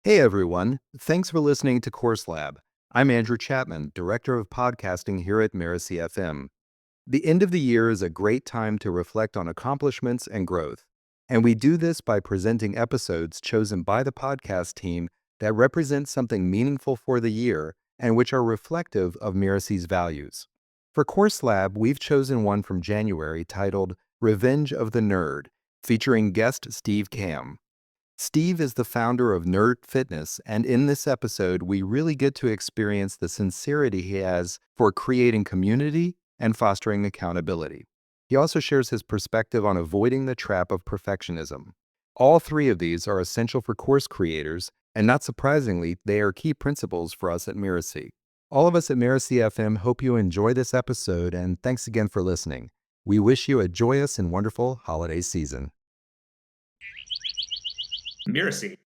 Hey everyone, thanks for listening to Course Lab. I'm Andrew Chapman, Director of Podcasting here at Mirasee FM. The end of the year is a great time to reflect on accomplishments and growth. And we do this by presenting episodes chosen by the podcast team that represent something meaningful for the year and which are reflective of Mirasee's values. For Course Lab, we've chosen one from January titled Revenge of the Nerd, featuring guest Steve Kamb. Steve is the founder of Nerd Fitness, and in this episode, we really get to experience the sincerity he has for creating community and fostering accountability. He also shares his perspective on avoiding the trap of perfectionism. All three of these are essential for course creators, and not surprisingly, they are key principles for us at Mirasee. All of us at Mirasee FM hope you enjoy this episode, and thanks again for listening. We wish you a joyous and wonderful holiday season. Mirasee.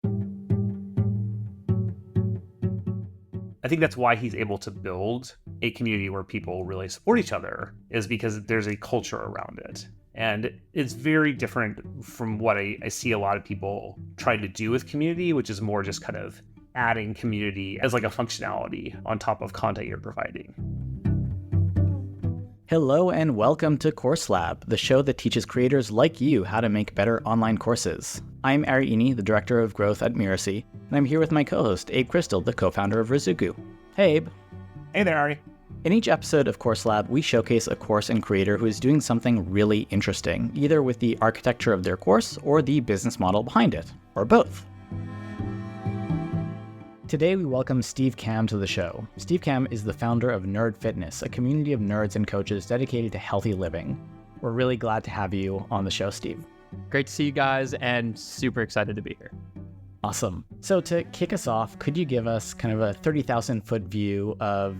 I think that's why he's able to build a community where people really support each other, is because there's a culture around it. And it's very different from what I see a lot of people try to do with community, which is more just kind of adding community as like a functionality on top of content you're providing. Hello and welcome to Course Lab, the show that teaches creators like you how to make better online courses. I'm Ari Ini, the Director of Growth at Mirasee, and I'm here with my co-host, Abe Crystal, the co-founder of Rizuku. Hey, Abe. Hey there, Ari. In each episode of Course Lab, we showcase a course and creator who is doing something really interesting, either with the architecture of their course or the business model behind it, or both. Today, we welcome Steve Kamb to the show. Steve Kamb is the founder of Nerd Fitness, a community of nerds and coaches dedicated to healthy living. We're really glad to have you on the show, Steve. Great to see you guys and super excited to be here. Awesome. So to kick us off, could you give us kind of a 30,000-foot view of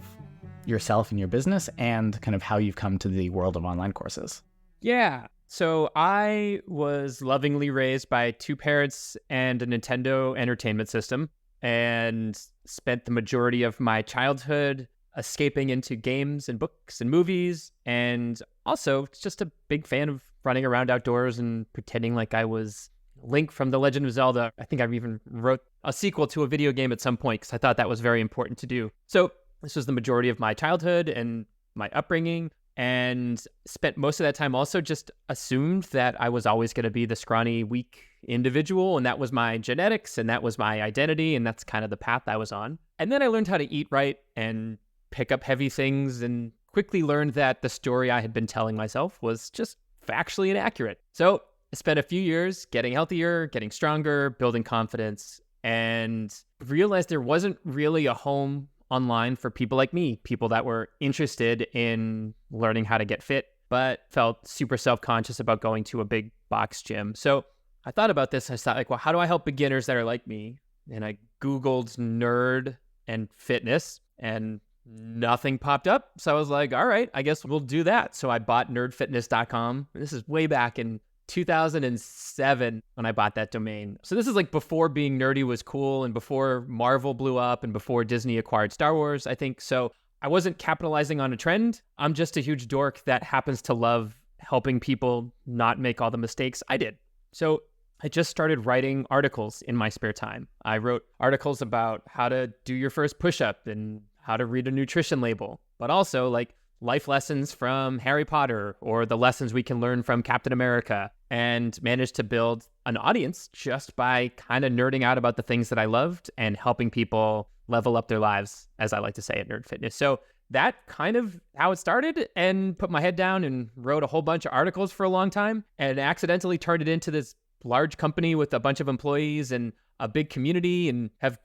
yourself and your business and kind of how you've come to the world of online courses? Yeah. So I was lovingly raised by two parents and a Nintendo Entertainment System, and spent the majority of my childhood escaping into games and books and movies, and also just a big fan of running around outdoors and pretending like I was Link from The Legend of Zelda. I think I even wrote a sequel to a video game at some point because I thought that was very important to do. So this was the majority of my childhood and my upbringing, and spent most of that time also just assumed that I was always going to be the scrawny, weak individual, and that was my genetics, and that was my identity, and that's kind of the path I was on. And then I learned how to eat right and pick up heavy things, and quickly learned that the story I had been telling myself was just factually inaccurate. So I spent a few years getting healthier, getting stronger, building confidence, and realized there wasn't really a home online for people like me, people that were interested in learning how to get fit, but felt super self-conscious about going to a big box gym. So I thought about this. I thought, well, how do I help beginners that are like me? And I Googled nerd and fitness, and nothing popped up. So I was like, all right, I guess we'll do that. So I bought nerdfitness.com. This is way back in 2007 when I bought that domain. So this is like before being nerdy was cool, and before Marvel blew up, and before Disney acquired Star Wars, I think. So I wasn't capitalizing on a trend. I'm just a huge dork that happens to love helping people not make all the mistakes I did. So I just started writing articles in my spare time. I wrote articles about how to do your first push-up and how to read a nutrition label, but also like life lessons from Harry Potter or the lessons we can learn from Captain America, and managed to build an audience just by kind of nerding out about the things that I loved and helping people level up their lives, as I like to say at Nerd Fitness. So that kind of how it started, and put my head down and wrote a whole bunch of articles for a long time, and accidentally turned it into this large company with a bunch of employees and a big community, and have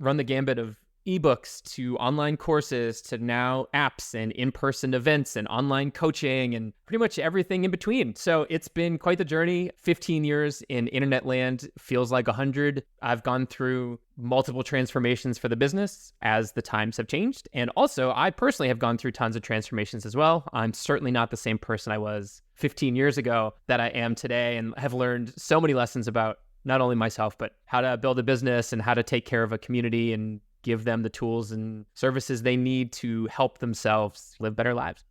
run the gambit of ebooks to online courses to now apps and in-person events and online coaching and pretty much everything in between. So it's been quite the journey. 15 years in internet land feels like 100. I've gone through multiple transformations for the business as the times have changed. And also, I personally have gone through tons of transformations as well. I'm certainly not the same person I was 15 years ago that I am today, and have learned so many lessons about not only myself, but how to build a business and how to take care of a community and give them the tools and services they need to help themselves live better lives.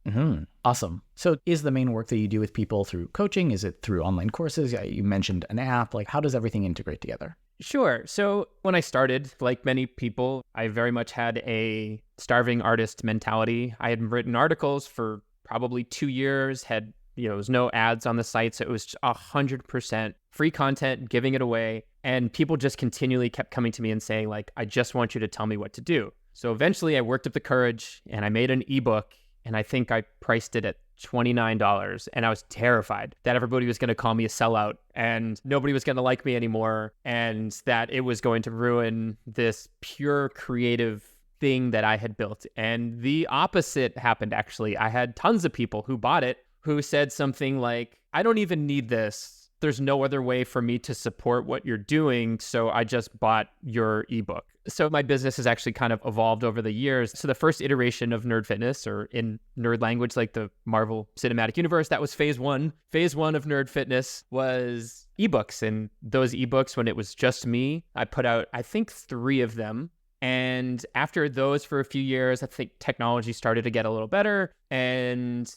Mm-hmm. Awesome. So is the main work that you do with people through coaching? Is it through online courses? You mentioned an app. Like, how does everything integrate together? Sure. So when I started, like many people, I very much had a starving artist mentality. I had written articles for probably 2 years, had, there was no ads on the site. So it was 100% free content, giving it away. And people just continually kept coming to me and saying, like, I just want you to tell me what to do. So eventually I worked up the courage and I made an ebook, and I think I priced it at $29. And I was terrified that everybody was going to call me a sellout and nobody was going to like me anymore, and that it was going to ruin this pure creative thing that I had built. And the opposite happened, actually. I had tons of people who bought it who said something like, I don't even need this. There's no other way for me to support what you're doing, so I just bought your ebook. So my business has actually kind of evolved over the years. So the first iteration of Nerd Fitness, or in nerd language, like the Marvel Cinematic Universe, that was phase one. Phase one of Nerd Fitness was ebooks. And those ebooks, when it was just me, I put out, I think, 3 of them. And after those for a few years, I think technology started to get a little better, and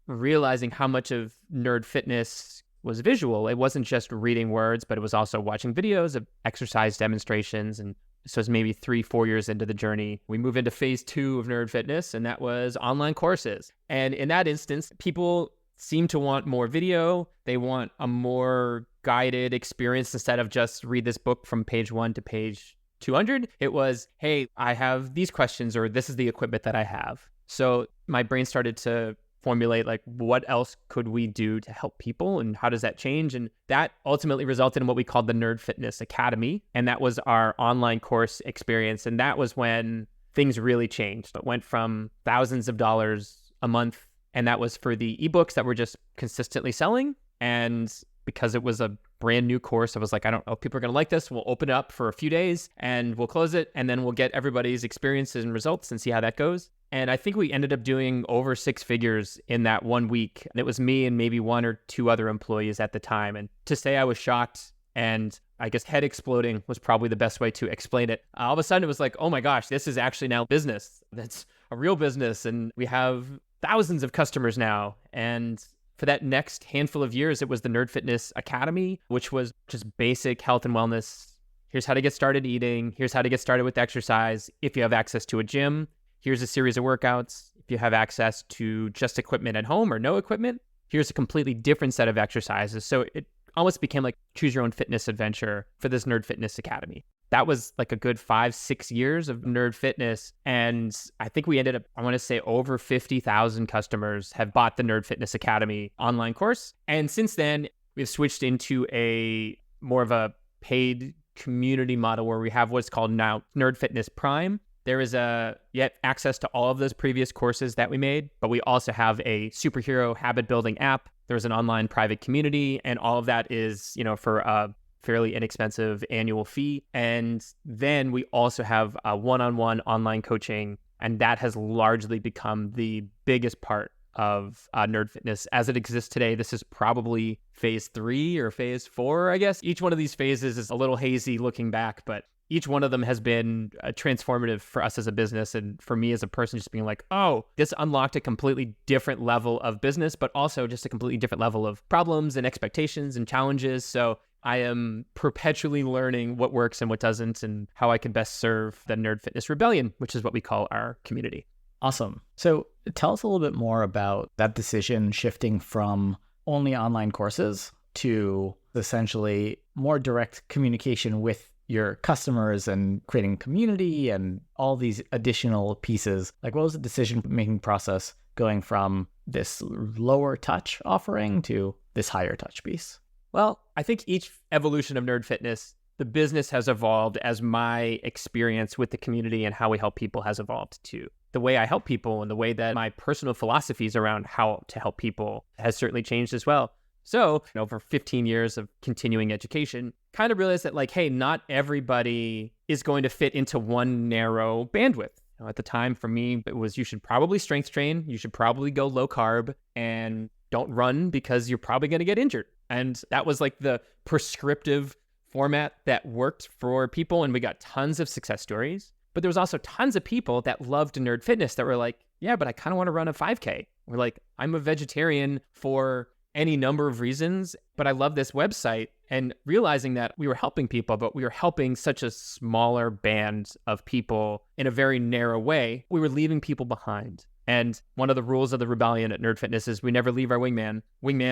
realizing how much of Nerd Fitness was visual. It wasn't just reading words, but it was also watching videos of exercise demonstrations. And so it's maybe 3-4 years into the journey, we move into phase 2 of Nerd Fitness, and that was online courses. And in that instance, people seem to want more video. They want a more guided experience instead of just read this book from page 1 to page 200. It was, hey, I have these questions, or this is the equipment that I have. So my brain started to formulate, like, what else could we do to help people, and how does that change? And that ultimately resulted in what we called the Nerd Fitness Academy. And that was our online course experience. And that was when things really changed. It went from thousands of dollars a month, and that was for the ebooks that were just consistently selling. And because it was a brand new course, I was like, I don't know if people are going to like this. We'll open it up for a few days and we'll close it, and then we'll get everybody's experiences and results and see how that goes. And I think we ended up doing over 6 figures in that 1 week. And it was me and maybe 1 or 2 other employees at the time. And to say I was shocked and I guess head exploding was probably the best way to explain it. All of a sudden it was like, oh my gosh, this is actually now business. That's a real business. And we have thousands of customers now. And for that next handful of years, it was the Nerd Fitness Academy, which was just basic health and wellness. Here's how to get started eating. Here's how to get started with exercise. If you have access to a gym, here's a series of workouts. If you have access to just equipment at home or no equipment, here's a completely different set of exercises. So it almost became like choose your own fitness adventure for this Nerd Fitness Academy. That was like a good 5-6 years of Nerd Fitness. And I think we ended up, I want to say, over 50,000 customers have bought the Nerd Fitness Academy online course. And since then, we've switched into a more of a paid community model where we have what's called now Nerd Fitness Prime. There is yet access to all of those previous courses that we made, but we also have a superhero habit building app. There's an online private community, and all of that is, for a fairly inexpensive annual fee. And then we also have a one-on-one online coaching, and that has largely become the biggest part of Nerd Fitness as it exists today. This is probably phase 3 or phase 4, I guess. Each one of these phases is a little hazy looking back, but each one of them has been transformative for us as a business, and for me as a person, just being like, oh, this unlocked a completely different level of business, but also just a completely different level of problems and expectations and challenges. So I am perpetually learning what works and what doesn't, and how I can best serve the Nerd Fitness Rebellion, which is what we call our community. Awesome. So tell us a little bit more about that decision shifting from only online courses to essentially more direct communication with your customers and creating community and all these additional pieces. Like, what was the decision-making process going from this lower touch offering to this higher touch piece? Well, I think each evolution of Nerd Fitness, the business has evolved as my experience with the community and how we help people has evolved too. The way I help people and the way that my personal philosophies around how to help people has certainly changed as well. So, over 15 years of continuing education, kind of realized that, like, hey, not everybody is going to fit into one narrow bandwidth. At the time, for me, it was you should probably strength train, you should probably go low carb, and don't run because you're probably going to get injured. And that was like the prescriptive format that worked for people, and we got tons of success stories. But there was also tons of people that loved Nerd Fitness that were like, yeah, but I kind of want to run a 5K. Or like, I'm a vegetarian for any number of reasons, but I love this website and realizing that we were helping people, but we were helping such a smaller band of people in a very narrow way. We were leaving people behind. And one of the rules of the rebellion at Nerd Fitness is we never leave our wingman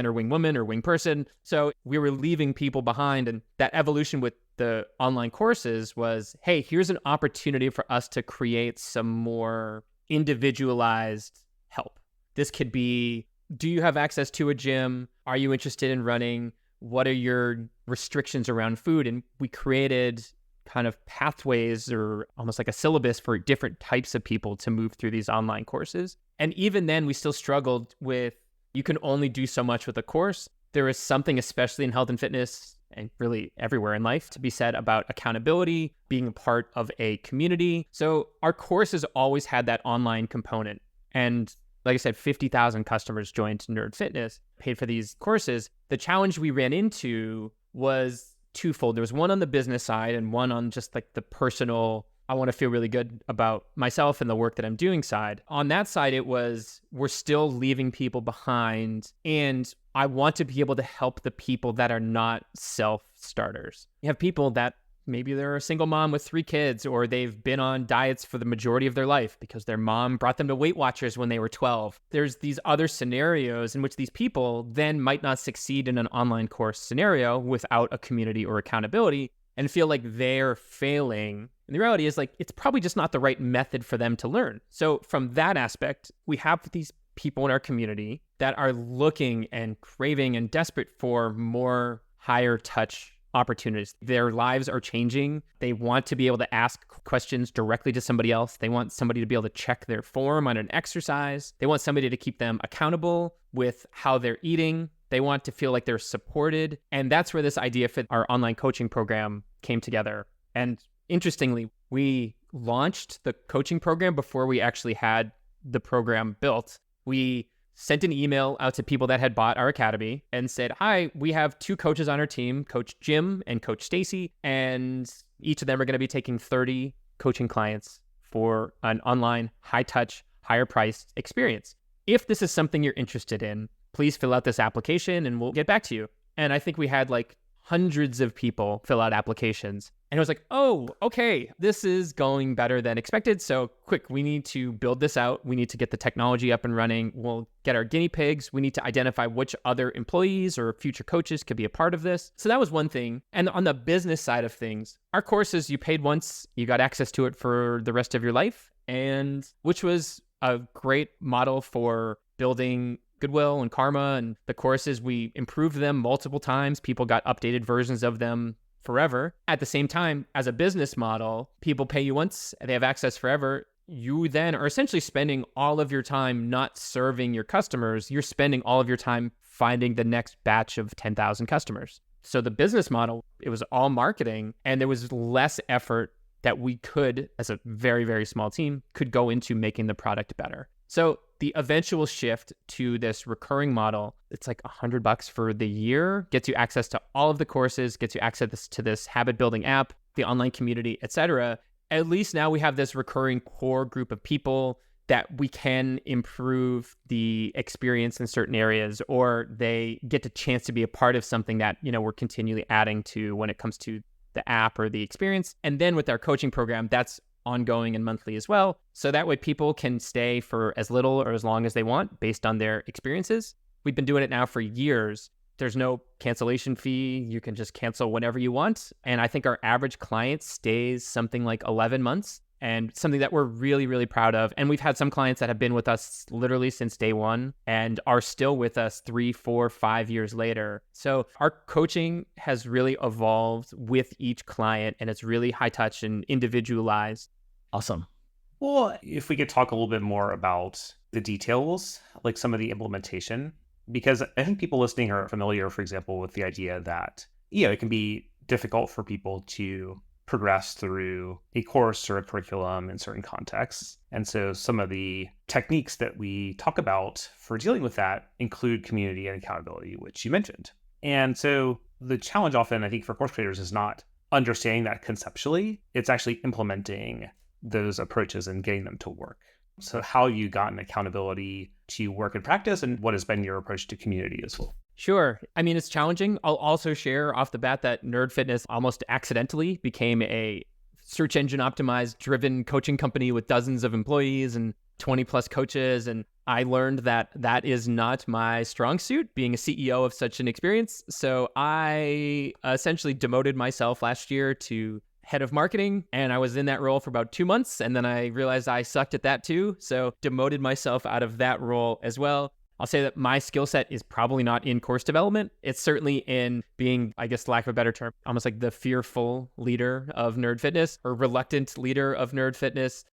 or wing woman or wing person. So we were leaving people behind. And that evolution with the online courses was, hey, here's an opportunity for us to create some more individualized help. This could be, do you have access to a gym? Are you interested in running? What are your restrictions around food? And we created kind of pathways or almost like a syllabus for different types of people to move through these online courses. And even then, we still struggled with, you can only do so much with a course. There is something, especially in health and fitness and really everywhere in life, to be said about accountability, being a part of a community. So our courses always had that online component. And like I said, 50,000 customers joined Nerd Fitness, paid for these courses. The challenge we ran into was twofold. There was one on the business side and one on just like the personal, I want to feel really good about myself and the work that I'm doing side. On that side, it was, we're still leaving people behind. And I want to be able to help the people that are not self-starters. You have people that maybe they're a single mom with 3 kids, or they've been on diets for the majority of their life because their mom brought them to Weight Watchers when they were 12. There's these other scenarios in which these people then might not succeed in an online course scenario without a community or accountability and feel like they're failing. And the reality is, like, it's probably just not the right method for them to learn. So from that aspect, we have these people in our community that are looking and craving and desperate for more higher touch opportunities. Their lives are changing. They want to be able to ask questions directly to somebody else. They want somebody to be able to check their form on an exercise. They want somebody to keep them accountable with how they're eating. They want to feel like they're supported. And that's where this idea for our online coaching program came together. And interestingly, we launched the coaching program before we actually had the program built. We sent an email out to people that had bought our academy and said, hi, we have 2 coaches on our team, Coach Jim and Coach Stacy, and each of them are going to be taking 30 coaching clients for an online, high-touch, higher-priced experience. If this is something you're interested in, please fill out this application and we'll get back to you. And I think we had like hundreds of people fill out applications. And it was like, oh, okay, this is going better than expected. So quick, we need to build this out. We need to get the technology up and running. We'll get our guinea pigs. We need to identify which other employees or future coaches could be a part of this. So that was one thing. And on the business side of things, our courses, you paid once, you got access to it for the rest of your life, and which was a great model for building goodwill and karma. And the courses, we improved them multiple times. People got updated versions of them forever. At the same time, as a business model, people pay you once, they have access forever. You then are essentially spending all of your time not serving your customers. You're spending all of your time finding the next batch of 10,000 customers. So the business model, it was all marketing, and there was less effort that we could, as a very, very small team, could go into making the product better. So the eventual shift to this recurring model, it's like $100 for the year, gets you access to all of the courses, gets you access to this habit building app, the online community, etc. At least now we have this recurring core group of people that we can improve the experience in certain areas, or they get the chance to be a part of something that, you know, we're continually adding to when it comes to the app or the experience. And then with our coaching program, that's ongoing and monthly as well. So that way people can stay for as little or as long as they want based on their experiences. We've been doing it now for years. There's no cancellation fee. You can just cancel whenever you want. And I think our average client stays something like 11 months, and something that we're really, really proud of. And we've had some clients that have been with us literally since day one and are still with us 3, 4, 5 years later. So our coaching has really evolved with each client, and it's really high touch and individualized. Awesome. Well, if we could talk a little bit more about the details, like some of the implementation, because I think people listening are familiar, for example, with the idea that, you know, it can be difficult for people to progress through a course or a curriculum in certain contexts. And so some of the techniques that we talk about for dealing with that include community and accountability, which you mentioned. And so the challenge often, I think, for course creators is not understanding that conceptually, it's actually implementing those approaches and getting them to work. So how you gotten accountability to work in practice, and what has been your approach to community as well? Sure. I mean, it's challenging. I'll also share off the bat that Nerd Fitness almost accidentally became a search engine optimized driven coaching company with dozens of employees and 20 plus coaches. And I learned that that is not my strong suit, being a CEO of such an experience. So I essentially demoted myself last year to head of marketing, and I was in that role for about 2 months. And then I realized I sucked at that too. So demoted myself out of that role as well. I'll say that my skill set is probably not in course development. It's certainly in being, I guess, lack of a better term, almost like the fearful leader of Nerd Fitness or reluctant leader of Nerd Fitness.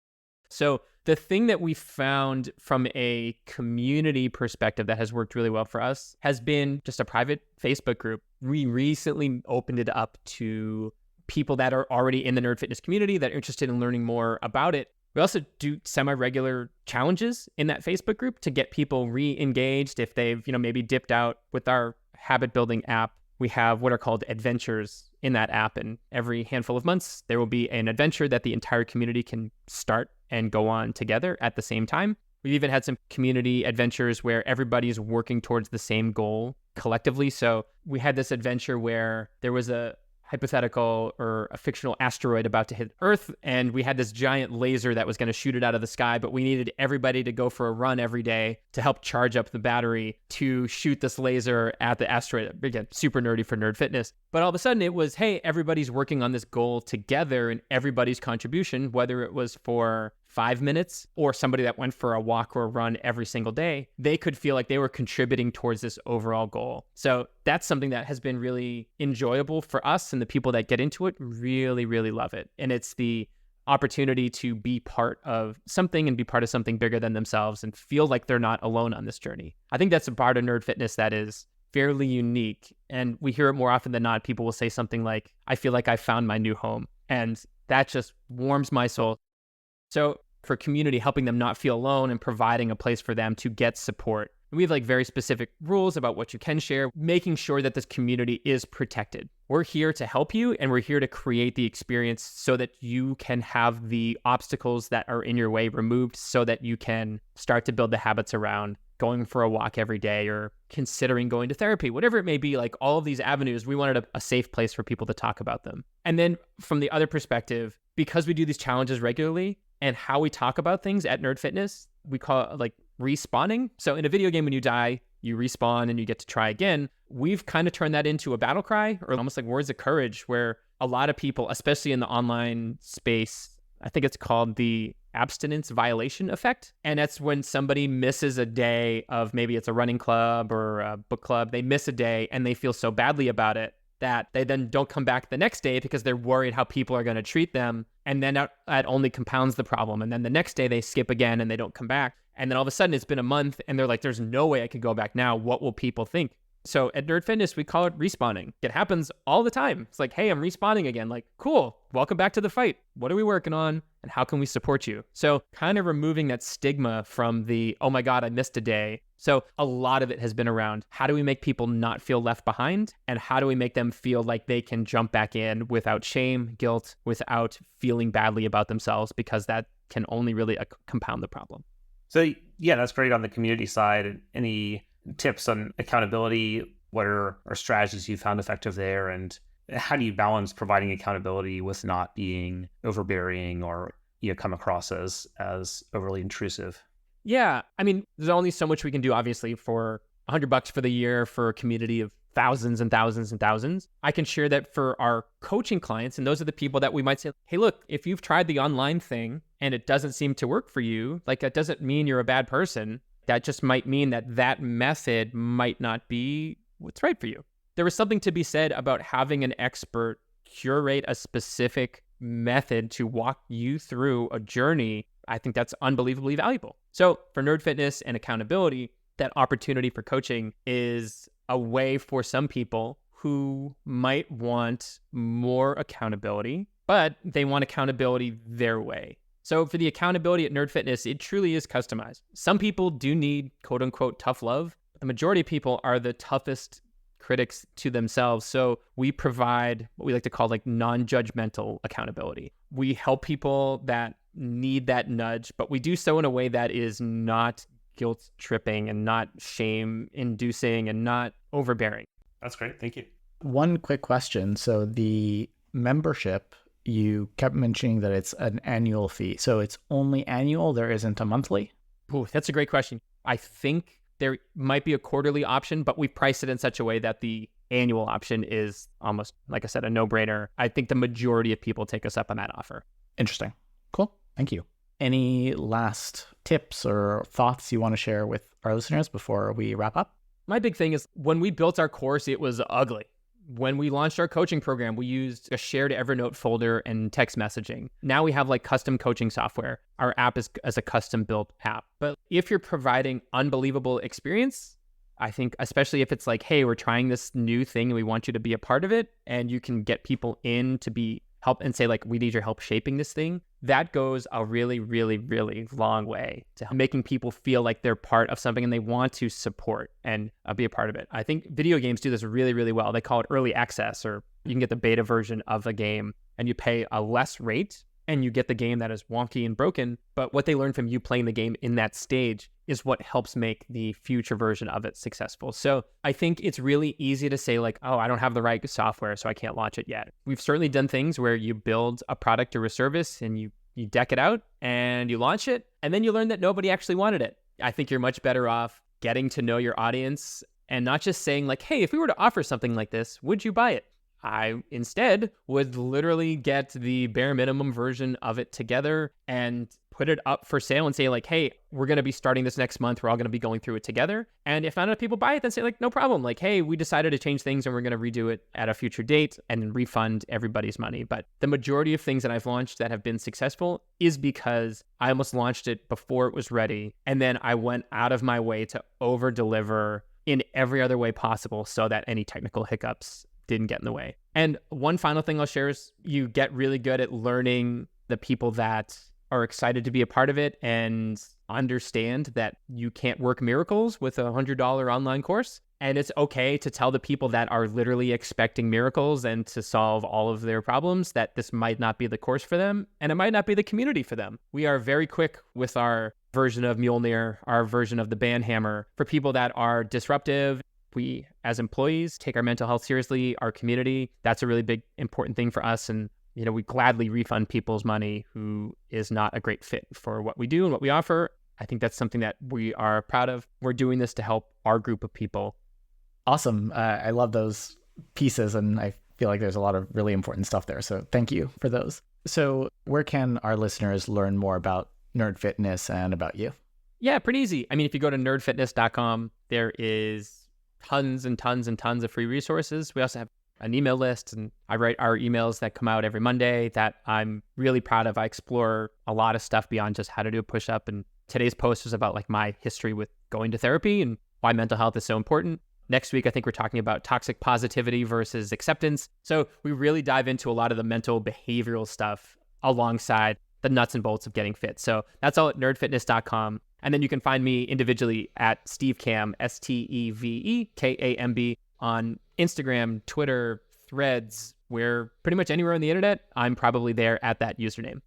So the thing that we found from a community perspective that has worked really well for us has been just a private Facebook group. We recently opened it up to people that are already in the Nerd Fitness community that are interested in learning more about it. We also do semi-regular challenges in that Facebook group to get people re-engaged if they've, maybe dipped out with our habit building app. We have what are called adventures in that app, and every handful of months, there will be an adventure that the entire community can start and go on together at the same time. We've even had some community adventures where everybody's working towards the same goal collectively. So we had this adventure where there was a hypothetical or a fictional asteroid about to hit Earth, and we had this giant laser that was going to shoot it out of the sky, but we needed everybody to go for a run every day to help charge up the battery to shoot this laser at the asteroid. Again, super nerdy for Nerd Fitness. But all of a sudden it was, hey, everybody's working on this goal together, and everybody's contribution, whether it was for 5 minutes or somebody that went for a walk or a run every single day, they could feel like they were contributing towards this overall goal. So that's something that has been really enjoyable for us, and the people that get into it really, really love it. And it's the opportunity to be part of something and be part of something bigger than themselves and feel like they're not alone on this journey. I think that's a part of Nerd Fitness that is fairly unique. And we hear it more often than not. People will say something like, I feel like I found my new home. And that just warms my soul. So for community, helping them not feel alone and providing a place for them to get support. We have very specific rules about what you can share, making sure that this community is protected. We're here to help you, and we're here to create the experience so that you can have the obstacles that are in your way removed so that you can start to build the habits around going for a walk every day or considering going to therapy, whatever it may be. All of these avenues, we wanted a safe place for people to talk about them. And then from the other perspective, because we do these challenges regularly and how we talk about things at Nerd Fitness, we call it respawning. So in a video game, when you die, you respawn and you get to try again. We've kind of turned that into a battle cry, or almost like words of courage, where a lot of people, especially in the online space, I think it's called the abstinence violation effect. And that's when somebody misses a day of, maybe it's a running club or a book club, they miss a day and they feel so badly about it that they then don't come back the next day because they're worried how people are going to treat them. And then that only compounds the problem. And then the next day they skip again and they don't come back. And then all of a sudden it's been a month and they're like, there's no way I could go back now. What will people think? So at Nerd Fitness, we call it respawning. It happens all the time. It's like, hey, I'm respawning again. Cool. Welcome back to the fight. What are we working on? And how can we support you? So kind of removing that stigma from the, oh my God, I missed a day. So a lot of it has been around, how do we make people not feel left behind? And how do we make them feel like they can jump back in without shame, guilt, without feeling badly about themselves, because that can only really compound the problem. So yeah, that's great on the community side. Any tips on accountability? What are strategies you found effective there? And how do you balance providing accountability with not being overbearing or come across as overly intrusive? Yeah, I mean, there's only so much we can do, obviously, for $100 for the year for a community of thousands and thousands and thousands. I can share that for our coaching clients, and those are the people that we might say, hey, look, if you've tried the online thing and it doesn't seem to work for you, that doesn't mean you're a bad person. That just might mean that method might not be what's right for you. There was something to be said about having an expert curate a specific method to walk you through a journey. I think that's unbelievably valuable. So for Nerd Fitness and accountability, that opportunity for coaching is a way for some people who might want more accountability, but they want accountability their way. So for the accountability at Nerd Fitness, it truly is customized. Some people do need quote unquote tough love. The majority of people are the toughest critics to themselves. So we provide what we like to call non-judgmental accountability. We help people that need that nudge, but we do so in a way that is not guilt tripping and not shame inducing and not overbearing. That's great. Thank you. One quick question. So the membership, you kept mentioning that it's an annual fee. So it's only annual, there isn't a monthly? Ooh, that's a great question. I think there might be a quarterly option, but we've priced it in such a way that the annual option is almost, like I said, a no-brainer. I think the majority of people take us up on that offer. Interesting. Cool. Thank you. Any last tips or thoughts you want to share with our listeners before we wrap up? My big thing is when we built our course, it was ugly. When we launched our coaching program, we used a shared Evernote folder and text messaging. Now we have like custom coaching software. Our app is as a custom built app. But if you're providing unbelievable experience, I think especially if it's like, hey, we're trying this new thing and we want you to be a part of it, and you can get people in to be help and say like, we need your help shaping this thing, that goes a really, really, really long way to making people feel like they're part of something and they want to support and be a part of it. I think video games do this really, really well. They call it early access, or you can get the beta version of a game and you pay a less rate and you get the game that is wonky and broken. But what they learn from you playing the game in that stage is what helps make the future version of it successful. So I think it's really easy to say like, oh, I don't have the right software, so I can't launch it yet. We've certainly done things where you build a product or a service and you deck it out and you launch it, and then you learn that nobody actually wanted it. I think you're much better off getting to know your audience and not just saying like, hey, if we were to offer something like this, would you buy it? I instead would literally get the bare minimum version of it together and put it up for sale and say like, hey, we're going to be starting this next month. We're all going to be going through it together. And if not enough people buy it, then say like, no problem. Like, hey, we decided to change things and we're going to redo it at a future date and refund everybody's money. But the majority of things that I've launched that have been successful is because I almost launched it before it was ready. And then I went out of my way to over deliver in every other way possible so that any technical hiccups didn't get in the way. And one final thing I'll share is you get really good at learning the people that are excited to be a part of it and understand that you can't work miracles with a $100 online course. And it's okay to tell the people that are literally expecting miracles and to solve all of their problems that this might not be the course for them and it might not be the community for them. We are very quick with our version of Mjolnir, our version of the Banhammer for people that are disruptive. We, as employees, take our mental health seriously, our community. That's a really big, important thing for us. And, you know, we gladly refund people's money who is not a great fit for what we do and what we offer. I think that's something that we are proud of. We're doing this to help our group of people. Awesome. I love those pieces, and I feel like there's a lot of really important stuff there. So thank you for those. So where can our listeners learn more about Nerd Fitness and about you? Yeah, pretty easy. I mean, if you go to nerdfitness.com, there is tons and tons and tons of free resources. We also have an email list, and I write our emails that come out every Monday that I'm really proud of. I explore a lot of stuff beyond just how to do a push-up, and today's post is about like my history with going to therapy and why mental health is so important. Next week, I think we're talking about toxic positivity versus acceptance. So we really dive into a lot of the mental behavioral stuff alongside the nuts and bolts of getting fit. So that's all at nerdfitness.com. And then you can find me individually at Steve Kamb, SteveKamb, on Instagram, Twitter, Threads, where pretty much anywhere on the internet, I'm probably there at that username.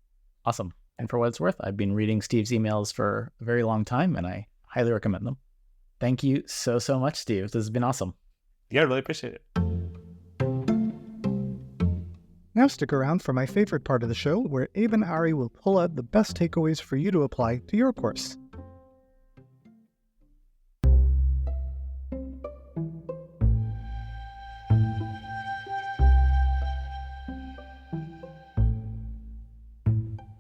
Awesome. And for what it's worth, I've been reading Steve's emails for a very long time, and I highly recommend them. Thank you so, so much, Steve. This has been awesome. Yeah, I really appreciate it. Now stick around for my favorite part of the show, where Abe and Ari will pull out the best takeaways for you to apply to your course.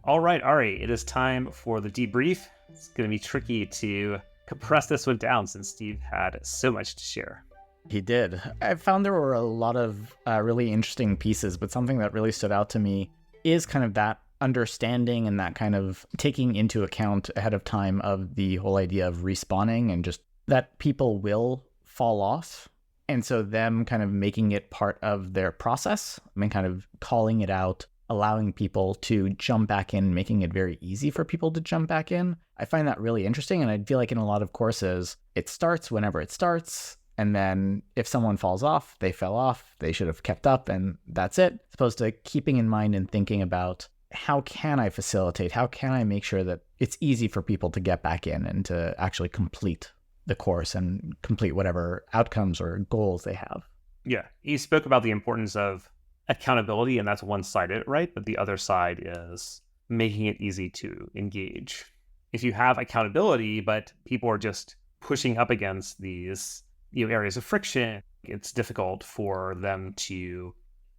All right, Ari, it is time for the debrief. It's going to be tricky to compress this one down since Steve had so much to share. He did. I found there were a lot of really interesting pieces, but something that really stood out to me is kind of that understanding and that kind of taking into account ahead of time of the whole idea of respawning and just that people will fall off. And so them kind of making it part of their process, I mean, kind of calling it out, allowing people to jump back in, making it very easy for people to jump back in. I find that really interesting. And I feel like in a lot of courses, it starts whenever it starts. And then if someone falls off, they fell off, they should have kept up, and that's it. As opposed to keeping in mind and thinking about, how can I facilitate? How can I make sure that it's easy for people to get back in and to actually complete the course and complete whatever outcomes or goals they have? Yeah. You spoke about the importance of accountability, and that's one side of it, right? But the other side is making it easy to engage. If you have accountability, but people are just pushing up against these areas of friction, it's difficult for them to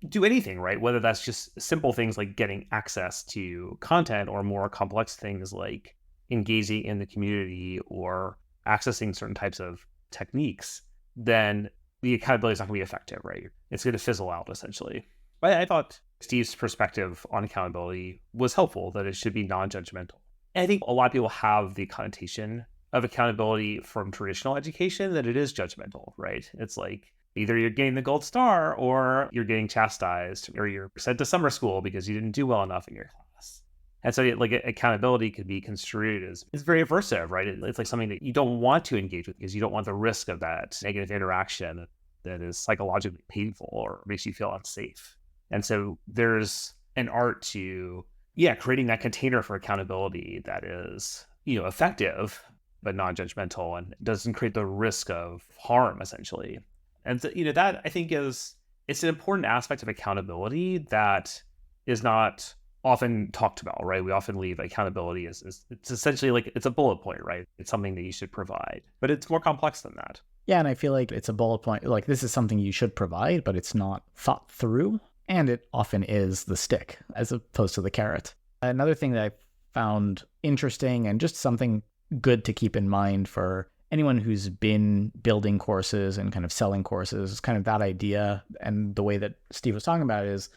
do anything, right? Whether that's just simple things like getting access to content or more complex things like engaging in the community or accessing certain types of techniques, then the accountability is not going to be effective, right? It's going to fizzle out essentially. But I thought Steve's perspective on accountability was helpful, that it should be non-judgmental. And I think a lot of people have the connotation of accountability from traditional education that it is judgmental, right? It's like either you're getting the gold star or you're getting chastised or you're sent to summer school because you didn't do well enough in your class. And so like accountability could be construed as it's very aversive, right? It's like something that you don't want to engage with because you don't want the risk of that negative interaction that is psychologically painful or makes you feel unsafe. And so there's an art to, creating that container for accountability that is, effective, but non-judgmental and doesn't create the risk of harm, essentially. And so, that I think it's an important aspect of accountability that is not often talked about, right? We often leave accountability as it's essentially like it's a bullet point, right? It's something that you should provide, but it's more complex than that. Yeah, and I feel like it's a bullet point. Like this is something you should provide, but it's not thought through. And it often is the stick as opposed to the carrot. Another thing that I found interesting and just something good to keep in mind for anyone who's been building courses and kind of selling courses is kind of that idea. And the way that Steve was talking about it is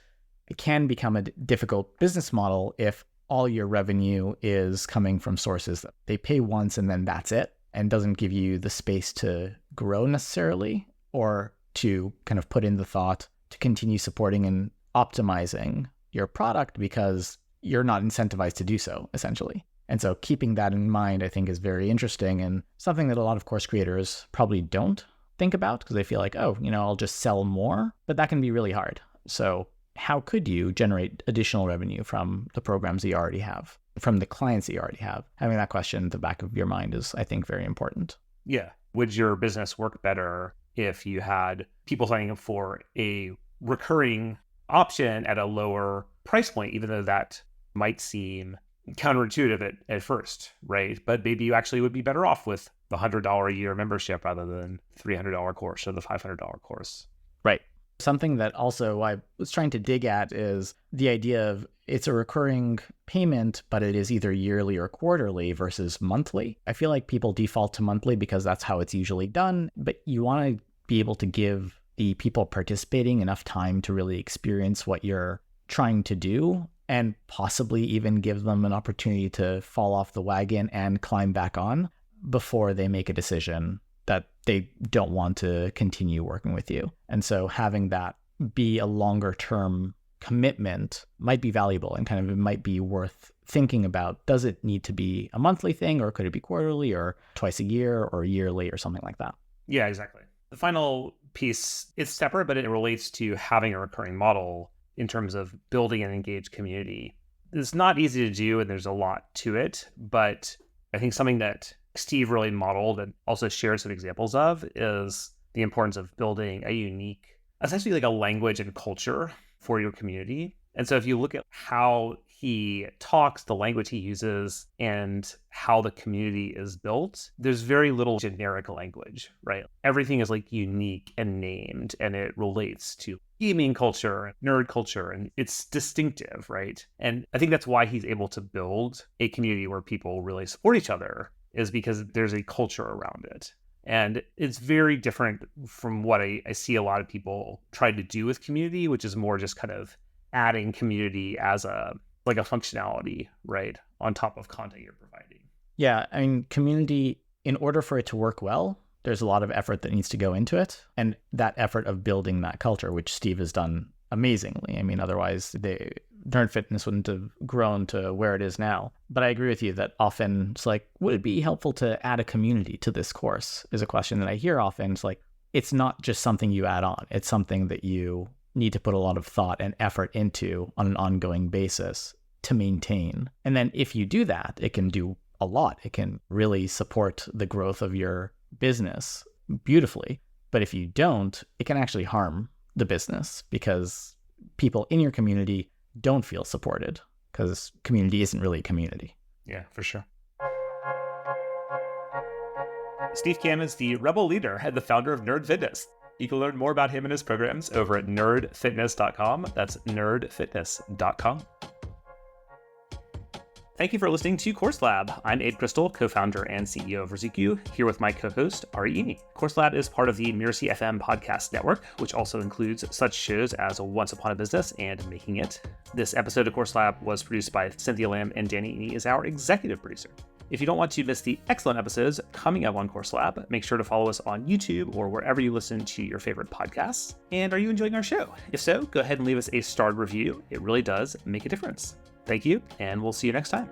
it can become a difficult business model if all your revenue is coming from sources that they pay once and then that's it, and doesn't give you the space to grow necessarily or to kind of put in the thought to continue supporting and optimizing your product because you're not incentivized to do so, essentially. And so keeping that in mind, I think, is very interesting and something that a lot of course creators probably don't think about because they feel like, I'll just sell more, but that can be really hard. So how could you generate additional revenue from the programs that you already have, from the clients that you already have? Having that question at the back of your mind is, I think, very important. Yeah. Would your business work better if you had people signing up for a recurring option at a lower price point, even though that might seem counterintuitive at first, right? But maybe you actually would be better off with the $100 a year membership rather than $300 course or the $500 course. Right. Something that also I was trying to dig at is the idea of it's a recurring payment, but it is either yearly or quarterly versus monthly. I feel like people default to monthly because that's how it's usually done, but you want to be able to give the people participating enough time to really experience what you're trying to do and possibly even give them an opportunity to fall off the wagon and climb back on before they make a decision that they don't want to continue working with you. And so having that be a longer term commitment might be valuable and kind of it might be worth thinking about. Does it need to be a monthly thing or could it be quarterly or twice a year or yearly or something like that? Yeah, exactly. The final piece is separate, but it relates to having a recurring model in terms of building an engaged community. It's not easy to do and there's a lot to it, but I think something that Steve really modeled and also shared some examples of is the importance of building a unique, essentially like a language and culture for your community. And so if you look at how he talks, the language he uses, and how the community is built, there's very little generic language, right? Everything is like unique and named, and it relates to gaming culture, nerd culture, and it's distinctive, right? And I think that's why he's able to build a community where people really support each other, is because there's a culture around it. And it's very different from what I see a lot of people try to do with community, which is more just kind of adding community as a functionality, right, on top of content you're providing. Yeah, I mean, community, in order for it to work well, there's a lot of effort that needs to go into it. And that effort of building that culture, which Steve has done amazingly. I mean, otherwise, Nerd Fitness wouldn't have grown to where it is now. But I agree with you that often it's like, would it be helpful to add a community to this course is a question that I hear often. It's like, it's not just something you add on. It's something that you need to put a lot of thought and effort into on an ongoing basis. to maintain. And then if you do that, it can do a lot. It can really support the growth of your business beautifully. But if you don't, it can actually harm the business because people in your community don't feel supported because community isn't really a community. Yeah, for sure. Steve Kamb is the rebel leader and the founder of Nerd Fitness. You can learn more about him and his programs over at nerdfitness.com. That's nerdfitness.com. Thank you for listening to Course Lab. I'm Abe Crystal, co-founder and CEO of Rosario, here with my co-host, Ari Eni. Course Lab is part of the Mirasee FM podcast network, which also includes such shows as Once Upon a Business and Making It. This episode of Course Lab was produced by Cynthia Lamb, and Danny Eni is our executive producer. If you don't want to miss the excellent episodes coming up on Course Lab, make sure to follow us on YouTube or wherever you listen to your favorite podcasts. And are you enjoying our show? If so, go ahead and leave us a starred review. It really does make a difference. Thank you, and we'll see you next time.